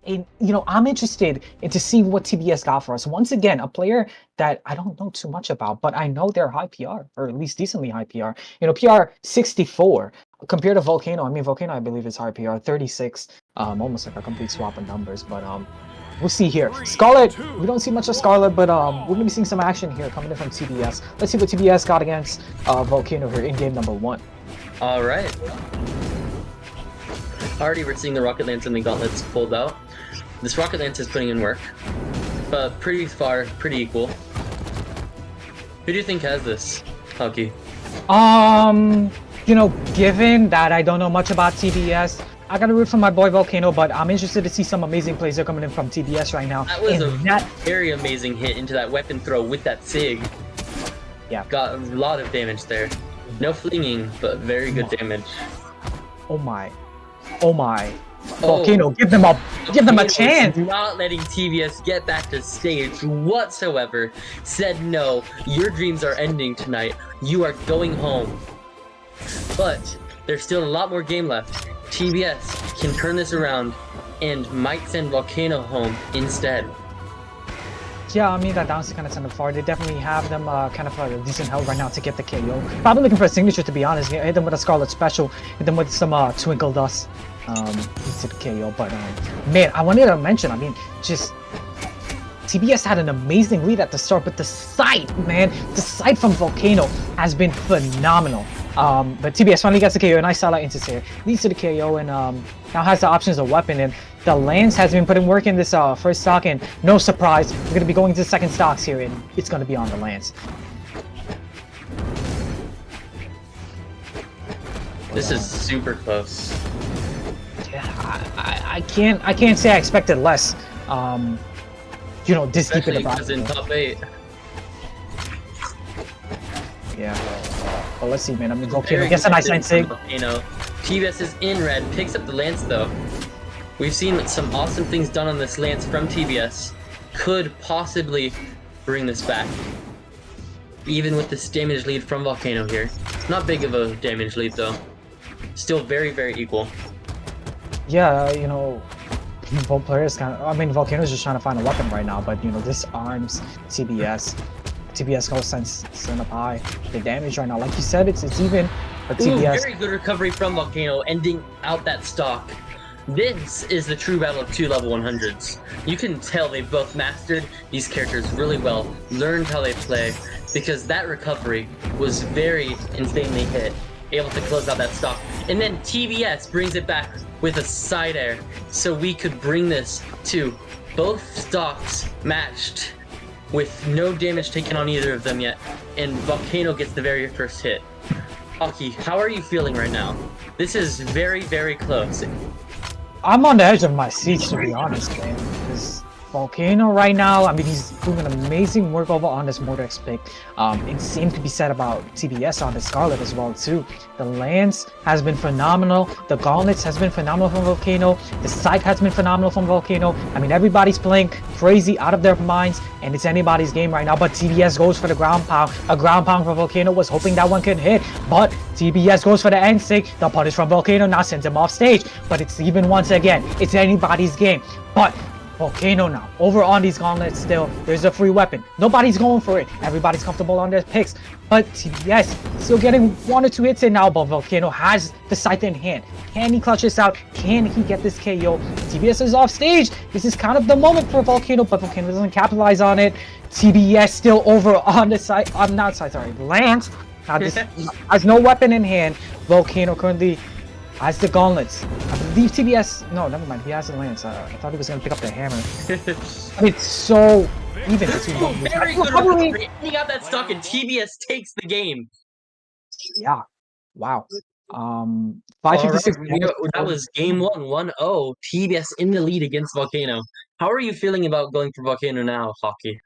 And I'm interested in to see what TBS got for us. Once again, a player that I don't know too much about, but I know they're high PR, or at least decently high PR. PR 64 compared to Volcano. I mean, Volcano, I believe, is high PR 36. Almost like a complete swap of numbers, but we'll see here. Scarlet, we don't see much of Scarlet, but we're gonna be seeing some action here coming in from TBS. Let's see what TBS got against Volcano here in game number 1. All right. Already we're seeing the Rocket Lance and the Gauntlets pulled out. This Rocket Lance is putting in work, but pretty far, pretty equal. Who do you think has this, Hockey? Given that I don't know much about TBS, I gotta root for my boy Volcano, but I'm interested to see some amazing plays that are coming in from TBS right now. That was very amazing hit into that weapon throw with that SIG. Yeah. Got a lot of damage there. No flinging, but very good damage. Oh my. Volcano, give them a chance. Not letting TBS get back to stage whatsoever. Said no, your dreams are ending tonight. You are going home. But there's still a lot more game left. TBS can turn this around and might send Volcano home instead. Yeah, I mean, that down kind of sent them far. They definitely have them kind of a decent health right now to get the KO. Probably looking for a signature, to be honest. Hit them with a Scarlet Special, hit them with some Twinkle Dust to the KO. But man, I wanted to mention, I mean, just TBS had an amazing lead at the start, but the sight, man, the sight from Volcano has been phenomenal. But TBS finally gets the KO, and I saw that into here. Leads to the KO, and now has the options of weapon, and the Lance has been putting work in this first stock, and no surprise, we're going to be going to the second stocks here, and it's going to be on the Lance. This is super close. Yeah, I can't say I expected less. This deep in the box. In top 8. Yeah. Well, let's see, man. I mean, Volcano gets a nice line sig. TBS is in red, picks up the Lance though. We've seen some awesome things done on this Lance from TBS. Could possibly bring this back. Even with this damage lead from Volcano here. Not big of a damage lead though. Still very, very equal. Yeah, both players Volcano's just trying to find a weapon right now, but this arms TBS. TBS goes send up high. The damage right now, like you said, it's even. But TBS. Very good recovery from Volcano, ending out that stock. This is the true battle of 2 level 100s. You can tell they've both mastered these characters really well, learned how they play, because that recovery was very insanely hit, able to close out that stock. And then TBS brings it back with a side air, so we could bring this to both stocks matched with no damage taken on either of them yet, and Volcano gets the very first hit. Hockey, how are you feeling right now? This is very, very close. I'm on the edge of my seat, to be honest, man. Because Volcano right now, I mean, he's doing an amazing work over on this Mordex pick. It seemed to be said about TBS on the Scarlet as well, too. The Lance has been phenomenal. The Gauntlets has been phenomenal from Volcano. The Psych has been phenomenal from Volcano. I mean, everybody's playing crazy out of their minds, and it's anybody's game right now. But TBS goes for the ground pound. A ground pound for Volcano, was hoping that one could hit. But TBS goes for the end stick. The punish from Volcano now sends him off stage. But it's even once again. It's anybody's game. But Volcano now, over on these gauntlets still, there's a free weapon. Nobody's going for it. Everybody's comfortable on their picks. But TBS still getting 1 or 2 hits in now, but Volcano has the scythe in hand. Can he clutch this out? Can he get this KO? TBS is off stage. This is kind of the moment for Volcano, but Volcano doesn't capitalize on it. TBS still over on the side, Lance. Now this has no weapon in hand. Volcano currently has the gauntlets. I believe TBS. No, never mind. He has the Lance. I thought he was gonna pick up the hammer. I mean, it's so even. Very good recovery. He got that stock, and TBS takes the game. Yeah. Wow. 556. Right. That was game 1, 1-0. TBS in the lead against Volcano. How are you feeling about going for Volcano now, Hockey?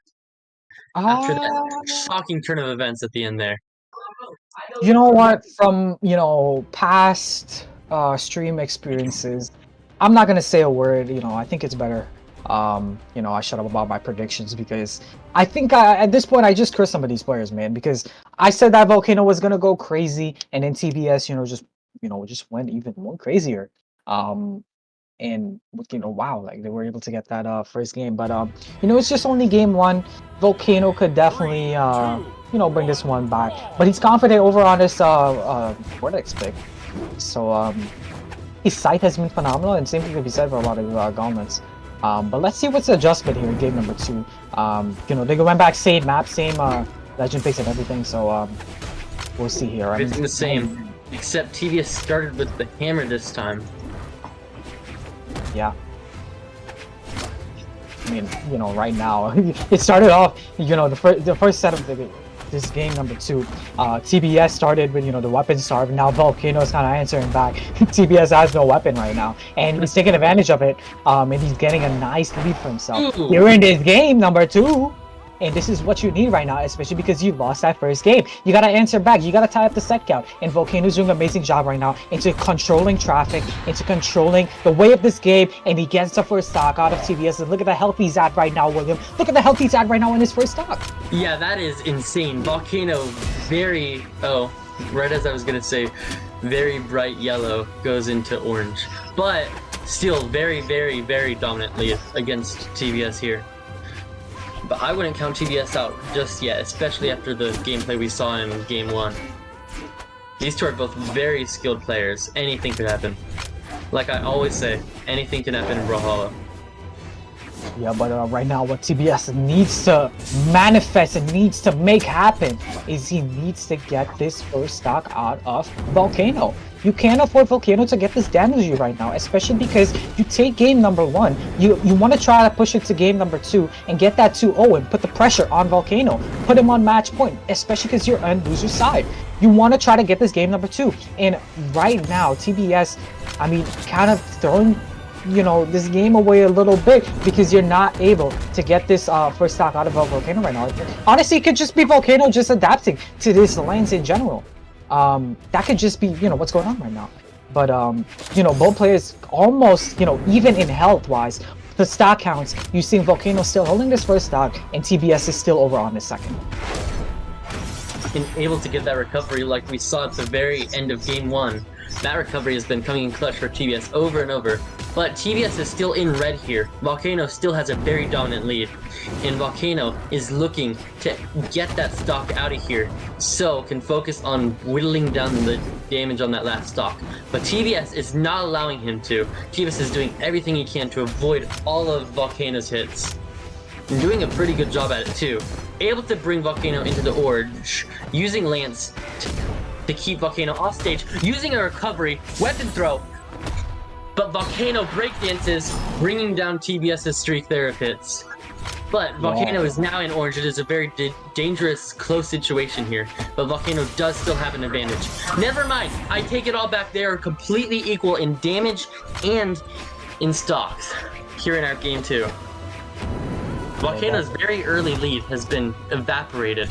After that shocking turn of events at the end there. You know what? From past stream experiences, I'm not gonna say a word. I think it's better. I shut up about my predictions because I think at this point I just cursed some of these players, man. Because I said that Volcano was gonna go crazy, and then TBS, just went even more crazier. and wow, like they were able to get that first game. But it's just only game one. Volcano could definitely bring this one back, but he's confident over on this Vortex pick. So his sight has been phenomenal, and same thing could be said for a lot of gauntlets. But let's see what's the adjustment here in game number 2. They went back same map, same legend picks and everything. So we'll see here. Everything the same, except TBS started with the hammer this time. Yeah. I mean, right now it started off. The first set of this game number 2, TBS started with the weapon starve. Now Volcano's kind of answering back. TBS has no weapon right now, and he's taking advantage of it. And he's getting a nice lead for himself. Ooh. Here in this game number 2. And this is what you need right now, especially because you lost that first game. You gotta answer back. You gotta tie up the set count. And Volcano's doing an amazing job right now into controlling traffic, into controlling the way of this game. And he gets the first stock out of TBS. And look at the health he's at right now, William. Look at the health he's at right now in his first stock. Yeah, that is insane. Volcano, right as I was gonna say, very bright yellow goes into orange. But still very, very, very dominantly against TBS here. But I wouldn't count TBS out just yet, especially after the gameplay we saw in Game 1. These two are both very skilled players. Anything could happen. Like I always say, anything can happen in Brawlhalla. Yeah, but right now what TBS needs to manifest and needs to make happen is he needs to get this first stock out of Volcano. You can't afford Volcano to get this damage you right now, especially because you take game number 1, you want to try to push it to game number 2 and get that 2-0 and put the pressure on Volcano, put him on match point, especially because you're on loser's side. You want to try to get this game number 2, and right now TBS, I mean, kind of throwing this game away a little bit because you're not able to get this first stock out of Volcano right now. Honestly, it could just be Volcano just adapting to this lens in general. That could just be what's going on right now. But both players almost even in health wise, the stock counts, you see Volcano still holding this first stock and TBS is still over on the second. And able to get that recovery like we saw at the very end of Game 1. That recovery has been coming in clutch for TBS over and over. But TBS is still in red here. Volcano still has a very dominant lead. And Volcano is looking to get that stock out of here so can focus on whittling down the damage on that last stock. But TBS is not allowing him to. TBS is doing everything he can to avoid all of Volcano's hits. And doing a pretty good job at it too. Able to bring Volcano into the orange, using Lance to keep Volcano off stage, using a recovery, weapon throw. But Volcano breakdances, bringing down TBS's streak there of hits. But Volcano is now in orange. It is a very dangerous, close situation here. But Volcano does still have an advantage. Never mind. I take it all back. They are completely equal in damage and in stocks here in our game 2. Volcano's very early lead has been evaporated.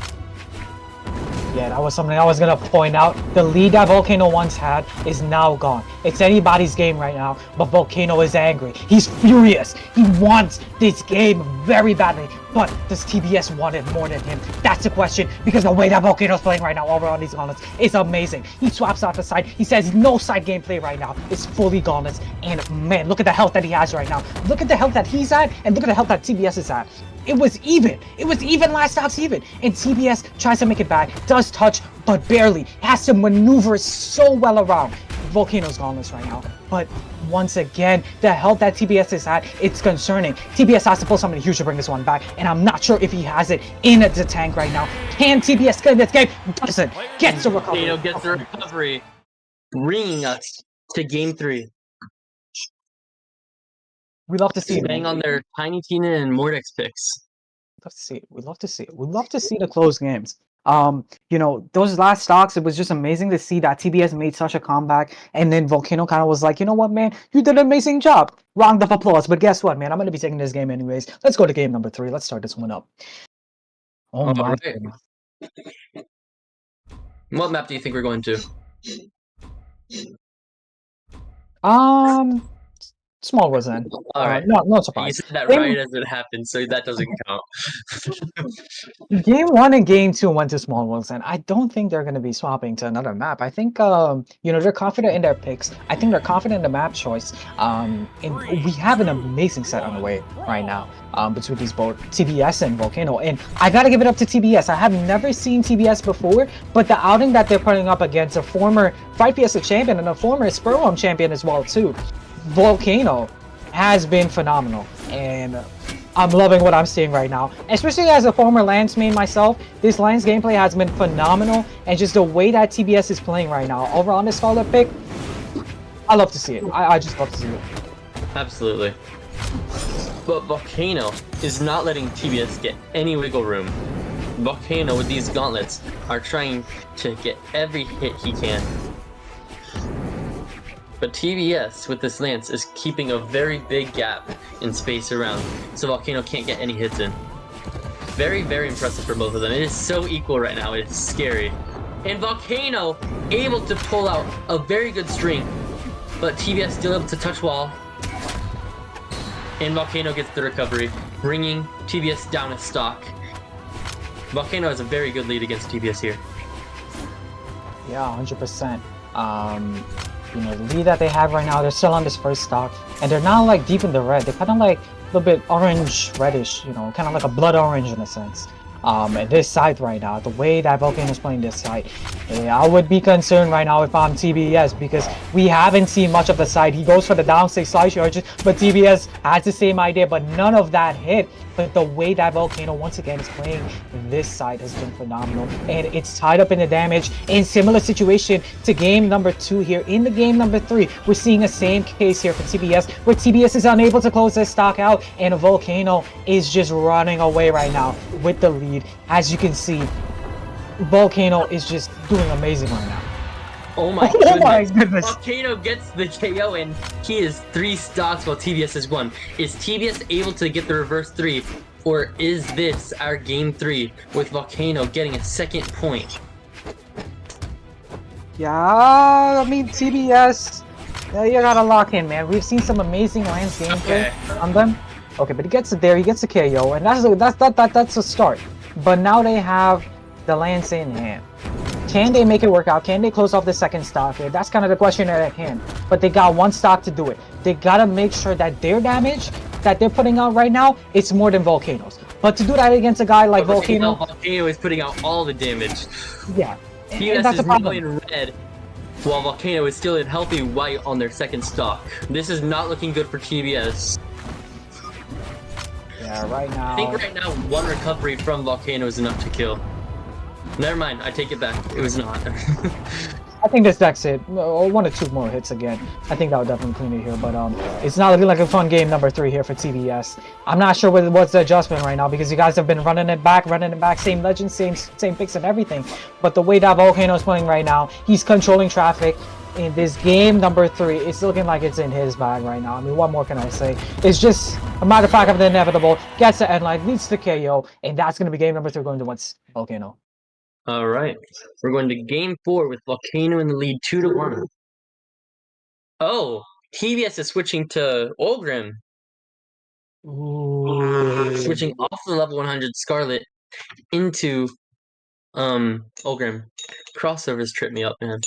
Yeah, that was something I was gonna point out. The lead that Volcano once had is now gone. It's anybody's game right now, but Volcano is angry. He's furious. He wants this game very badly, but does TBS want it more than him? That's the question, because the way that Volcano's playing right now over on these gauntlets is amazing. He swaps off the side. He says no side gameplay right now. It's fully gauntlets, and man, look at the health that he has right now. Look at the health that he's at, and look at the health that TBS is at. It was even. It was even last stock's even. And TBS tries to make it back, does touch, but barely. Has to maneuver so well around Volcano's gauntlets right now. But once again, the health that TBS is at, it's concerning. TBS has to pull something huge to bring this one back, and I'm not sure if he has it in the tank right now. Can TBS get in this game? Doesn't. Gets the recovery. Volcano gets the recovery, bringing us to game 3. We love to see it. Bang on their Tiny Tina and Mordex picks. Love to see it. We love to see it. We love to see the close games. Those last stocks, it was just amazing to see that TBS made such a comeback, and then Volcano kind of was like, you know what, man, you did an amazing job. Round of applause. But guess what, man? I'm gonna be taking this game anyways. Let's go to game number 3. Let's start this one up. Oh my goodness. What map do you think we're going to? Small was in. All right. No You surprise. said that Game, right as it happened, so that doesn't count. game 1 and game 2 went to small ones, and I don't think they're going to be swapping to another map. I think they're confident in their picks. I think they're confident in the map choice. And we have an amazing set on the way right now. Between these both TBS and Volcano, and I gotta give it up to TBS. I have never seen TBS before, but the outing that they're putting up against a former Fright Fiesta champion and a former Spurwom champion as well too, Volcano, has been phenomenal, and I'm loving what I'm seeing right now. Especially as a former Lance main myself, this Lance gameplay has been phenomenal, and just the way that TBS is playing right now, over on this Scarlet pick, I love to see it. I just love to see it. Absolutely. But Volcano is not letting TBS get any wiggle room. Volcano with these gauntlets are trying to get every hit he can. But TBS with this lance is keeping a very big gap in space around, so Volcano can't get any hits in. Very, very impressive for both of them. It is so equal right now, it's scary. And Volcano able to pull out a very good string, but TBS still able to touch wall. And Volcano gets the recovery, bringing TBS down a stock. Volcano has a very good lead against TBS here. Yeah, 100%. The lead that they have right now, they're still on this first stock, and they're not like deep in the red. They're kind of like a little bit orange, reddish, kind of like a blood orange in a sense. And this side right now, the way that Volcano is playing this side, I would be concerned right now if I'm TBS, because we haven't seen much of the side. He goes for the down 6 slice charges, but TBS has the same idea, but none of that hit. But the way that Volcano once again is playing this side has been phenomenal, and it's tied up in the damage. In similar situation to game number 2 here, in the game number 3, we're seeing the same case here for TBS, where TBS is unable to close their stock out, and Volcano is just running away right now with the lead. As you can see, Volcano is just doing amazing right now. Oh my Oh my goodness. Volcano gets the KO, and he is 3 stocks while TBS is 1. Is TBS able to get the reverse 3, or is this our game 3 with Volcano getting a second point? Yeah, I mean TBS, you gotta lock in, man. We've seen some amazing Lance gameplay on them. Okay, but he gets it there. He gets the KO, and that's a start. But now they have the Lance in hand. Can they make it work out? Can they close off the second stock here? That's kind of the question at hand. But they got 1 stock to do it. They gotta make sure that their damage that they're putting out right now, it's more than Volcano's. But to do that against a guy like Volcano, Volcano is putting out all the damage. Yeah, TBS that's is a problem. now in red, while Volcano is still in healthy white on their second stock. This is not looking good for TBS. Yeah, right now. I think right now 1 recovery from Volcano is enough to kill. Never mind, I take it back. It was not. I think this deck's it. 1 or 2 more hits again. I think that would definitely clean it here. But it's not looking like a fun game number 3 here for TBS. I'm not sure what's the adjustment right now, because you guys have been running it back, same legends, same picks and everything. But the way that Volcano is playing right now, he's controlling traffic. In this game number 3, it's looking like it's in his bag right now. I mean, what more can I say? It's just a matter of fact of the inevitable. Gets the end line, leads to KO, and that's going to be game number 3 going towards Volcano. All right, we're going to game 4 with Volcano in the lead 2-1. Oh, TBS is switching to Olgrim. Ooh. Switching off the level 100 Scarlet into Olgrim. Crossovers trip me up, man.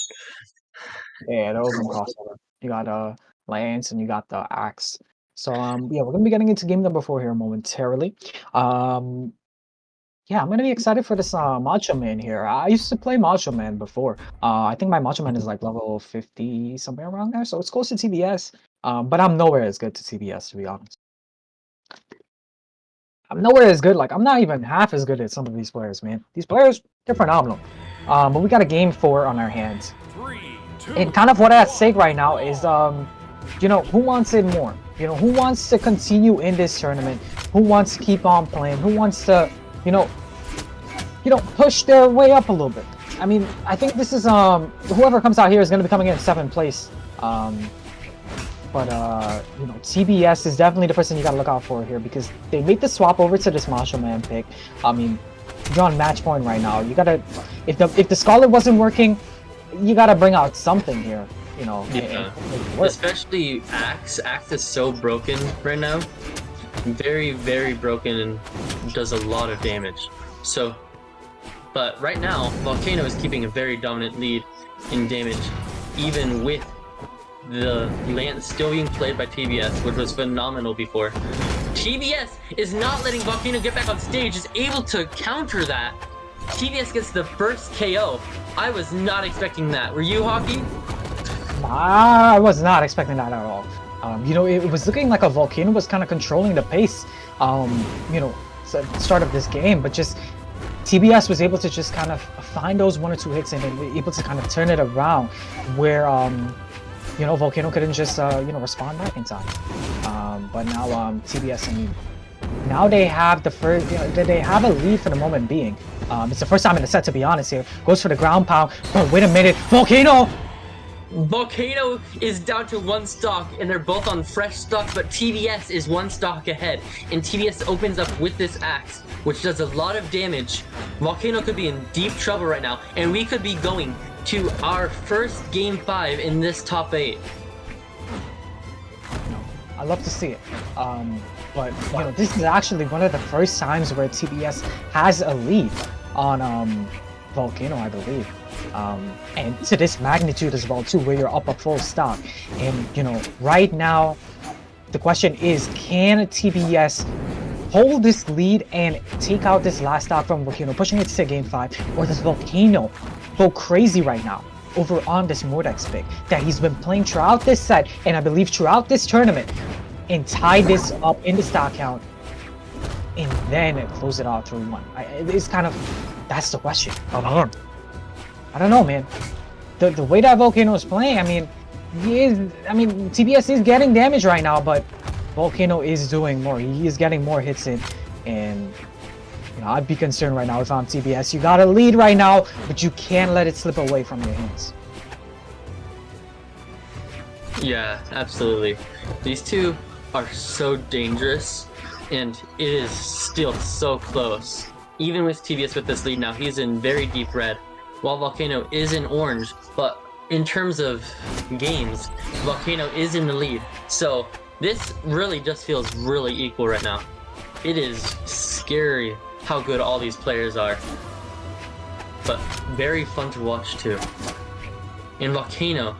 Yeah, the open crossover. You got Lance and you got the Axe. So yeah, we're gonna be getting into game number 4 here momentarily. Yeah, I'm gonna be excited for this Macho Man here. I used to play Macho Man before. I think my Macho Man is like level 50, somewhere around there. So it's close to TBS. But I'm nowhere as good to TBS, to be honest. I'm nowhere as good. Like, I'm not even half as good as some of these players, man. These players, they're phenomenal. But we got a game 4 on our hands. 3, 2, And kind of what at stake right now is, who wants it more? Who wants to continue in this tournament? Who wants to keep on playing? Who wants to, push their way up a little bit? I mean, I think this is, whoever comes out here is going to be coming in 7th place. But TBS is definitely the person you got to look out for here, because they made the swap over to this Macho Man pick. I mean, you're on match point right now. You got to, if the Scarlet wasn't working, you got to bring out something here. you know, Yeah. and work. Especially Axe. Axe is so broken right now. Very, very broken and does a lot of damage. So, but right now, Volcano is keeping a very dominant lead in damage, even with the Lance still being played by TBS, which was phenomenal before. TBS is not letting Volcano get back on stage, is able to counter that. TBS gets the first KO. I was not expecting that. Were you, Hockey? I was not expecting that at all. You know, it was looking like a Volcano was kind of controlling the pace, you know, at the start of this game, but just TBS was able to just kind of find those 1 or 2 hits and then be able to kind of turn it around where, you know, Volcano couldn't just, you know, respond back in time. But now TBS, I mean, now they have the first, you know, they have a lead for the moment being. It's the first time in the set, to be honest here. Goes for the ground pound. Oh, wait a minute. Volcano! Volcano is down to 1 stock, and they're both on fresh stock, but TBS is 1 stock ahead. And TBS opens up with this axe, which does a lot of damage. Volcano could be in deep trouble right now, and we could be going to our first Game 5 in this top 8. I love to see it. But you know, this is actually one of the first times where TBS has a lead on Volcano, I believe. And to this magnitude as well too, where you're up a full stock. And you know, right now, the question is, can TBS hold this lead and take out this last stock from Volcano, pushing it to Game 5, or does Volcano go crazy right now over on this Mordex pick that he's been playing throughout this set, and I believe throughout this tournament, and tie this up in the stock count, and then close it out 3-1? It's kind of, that's the question. I don't know, man. The way that Volcano is playing, I mean, TBS is getting damage right now, but Volcano is doing more. He is getting more hits in, and you know, I'd be concerned right now if I'm TBS. You got a lead right now, but you can't let it slip away from your hands. Yeah, absolutely. These two are so dangerous, and it is still so close. Even with TBS with this lead now, he's in very deep red, while Volcano is in orange, but in terms of games, Volcano is in the lead. So this really just feels really equal right now. It is scary how good all these players are, but very fun to watch too. And Volcano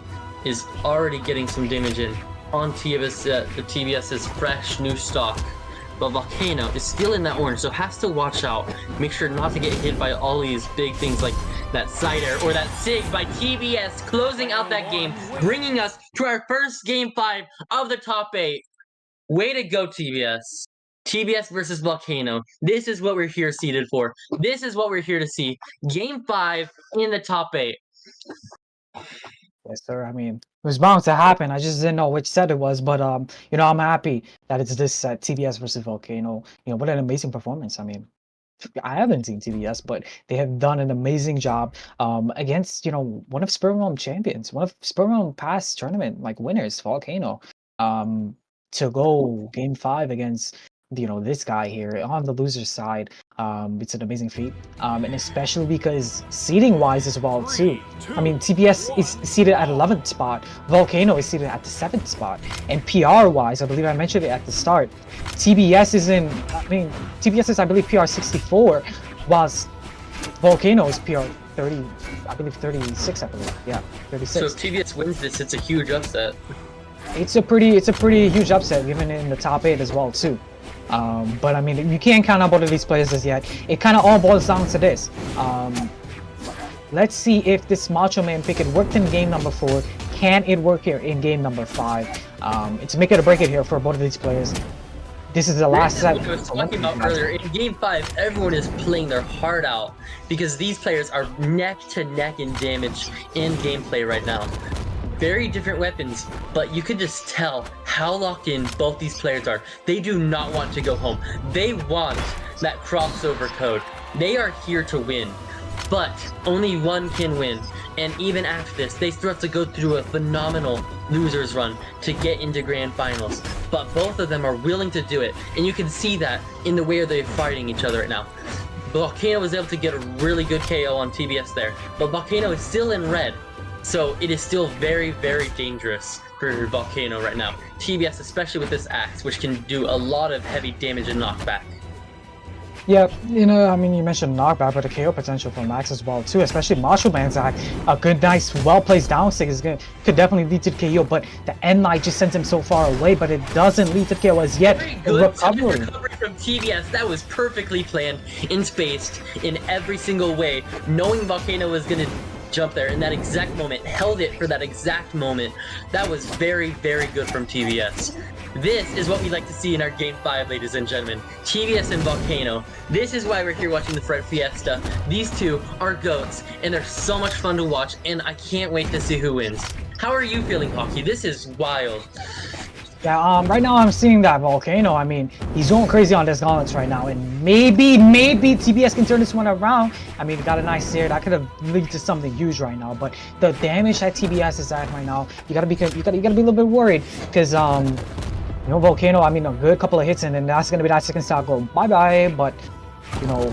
is already getting some damage in on TBS's fresh new stock, but Volcano is still in that orange, so has to watch out. Make sure not to get hit by all these big things like that side air or that SIG by TBS, closing out that game, bringing us to our first Game 5 of the top 8. Way to go, TBS. TBS versus Volcano. This is what we're here seated for. This is what we're here to see. Game 5 in the top 8. Yes, sir. I mean, it was bound to happen. I just didn't know which set it was, but you know, I'm happy that it's this set, TBS versus Volcano. You know, what an amazing performance. I mean, I haven't seen TBS, but they have done an amazing job against, you know, one of Sperm champions, one of Sperm past tournament like winners, Volcano. To go Game 5 against, you know, this guy here on the loser's side, it's an amazing feat, and especially because seeding wise as well too. I mean, TBS is seated at 11th spot, Volcano is seated at the 7th spot, and PR wise, I believe I mentioned it at the start, TBS is in, I mean, TBS is, I believe, PR 64, whilst Volcano is PR 30, I believe 36, I believe, yeah, 36. So if TBS wins this, it's a huge upset. It's a pretty huge upset, given in the top 8 as well too. But I mean, you can't count out both of these players as yet. It kind of all boils down to this. Let's see if this Macho Man pick, it worked in game number 4. Can it work here in game number 5? It's make it or break it here for both of these players. This is the last set. What I was talking about earlier, in Game 5, everyone is playing their heart out because these players are neck to neck in damage in gameplay right now. Very different weapons, but you could just tell how locked in both these players are. They do not want to go home. They want that crossover code. They are here to win, but only one can win. And even after this, they still have to go through a phenomenal losers run to get into grand finals. But both of them are willing to do it, and you can see that in the way they're fighting each other right now. Volcano was able to get a really good KO on TBS there, but Volcano is still in red. So it is still very, very dangerous for Volcano right now. TBS, especially with this axe, which can do a lot of heavy damage and knockback. Yeah, you know, I mean, you mentioned knockback, but the KO potential from Max as well too, especially Marshall Man's act. A good, nice, well-placed down stick could definitely lead to the KO, but the end light just sends him so far away, but it doesn't lead to the KO as yet. Very The good time recovery. recovery from TBS. That was perfectly planned and spaced in every single way, knowing Volcano was gonna jump there in that exact moment, held it for that exact moment. That was very, very good from TBS. This is what we like to see in our Game 5, ladies and gentlemen. TBS and Volcano. This is why we're here watching the Fright Fiesta. These two are GOATs, and they're so much fun to watch, and I can't wait to see who wins. How are you feeling, Hockey? This is wild. Yeah, right now I'm seeing that Volcano. I mean, he's going crazy on this gauntlets right now, and maybe TBS can turn this one around. I mean, he got a nice sear that could have led to something huge right now. But the damage that TBS is at right now, you gotta be a little bit worried because you know, Volcano. I mean, a good couple of hits, and then that's gonna be that second stock go bye bye. But you know,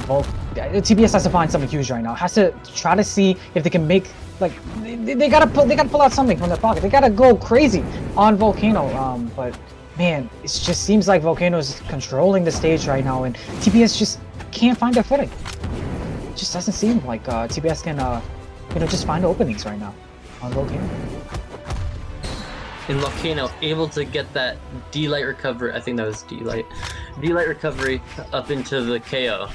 TBS has to find something huge right now. Has to try to see if they can make like they gotta pull out something from their pocket. They gotta go crazy on Volcano. But man, it just seems like Volcano is controlling the stage right now, and TBS just can't find their footing. It just doesn't seem like TBS can you know, just find openings right now on Volcano. And Volcano able to get that D-Light recovery. I think that was D-Light. D-Light recovery up into the KO.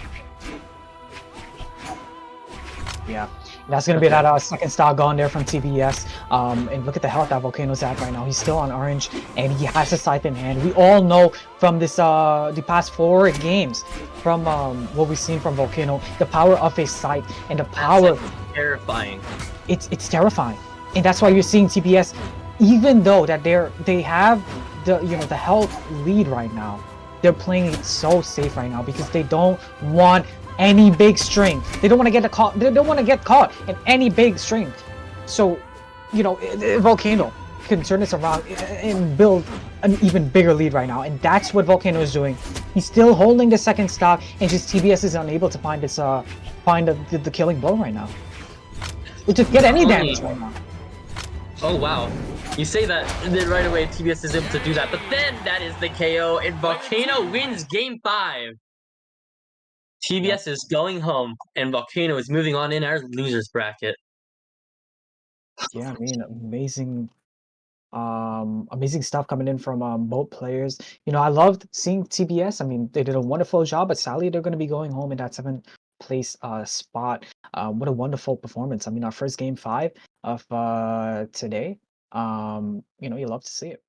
Yeah, that's gonna be that second stock gone there from TBS. And look at the health that Volcano's at right now. He's still on orange, and he has a scythe in hand. We all know from this the past 4 games, from what we've seen from Volcano, the power of his scythe and the power. That's terrifying. It's terrifying, and that's why you're seeing TBS, even though that they have the, you know, the health lead right now, they're playing it so safe right now because they don't want any big string. They don't want to get caught. They don't want to get caught in any big string. So, you know, Volcano can turn this around and build an even bigger lead right now, and that's what Volcano is doing. He's still holding the second stock, and just TBS is unable to find this find the killing blow right now. To get any damage right now. Oh wow. You say that, and then right away TBS is able to do that, but then that is the KO, and Volcano wins Game 5. TBS is going home, and Volcano is moving on in our losers bracket. Yeah, I mean, amazing stuff coming in from both players. You know, I loved seeing TBS. I mean, they did a wonderful job, but sadly they're going to be going home in that 7th place spot. What a wonderful performance. I mean, our first Game 5 of today. You know, you love to see it.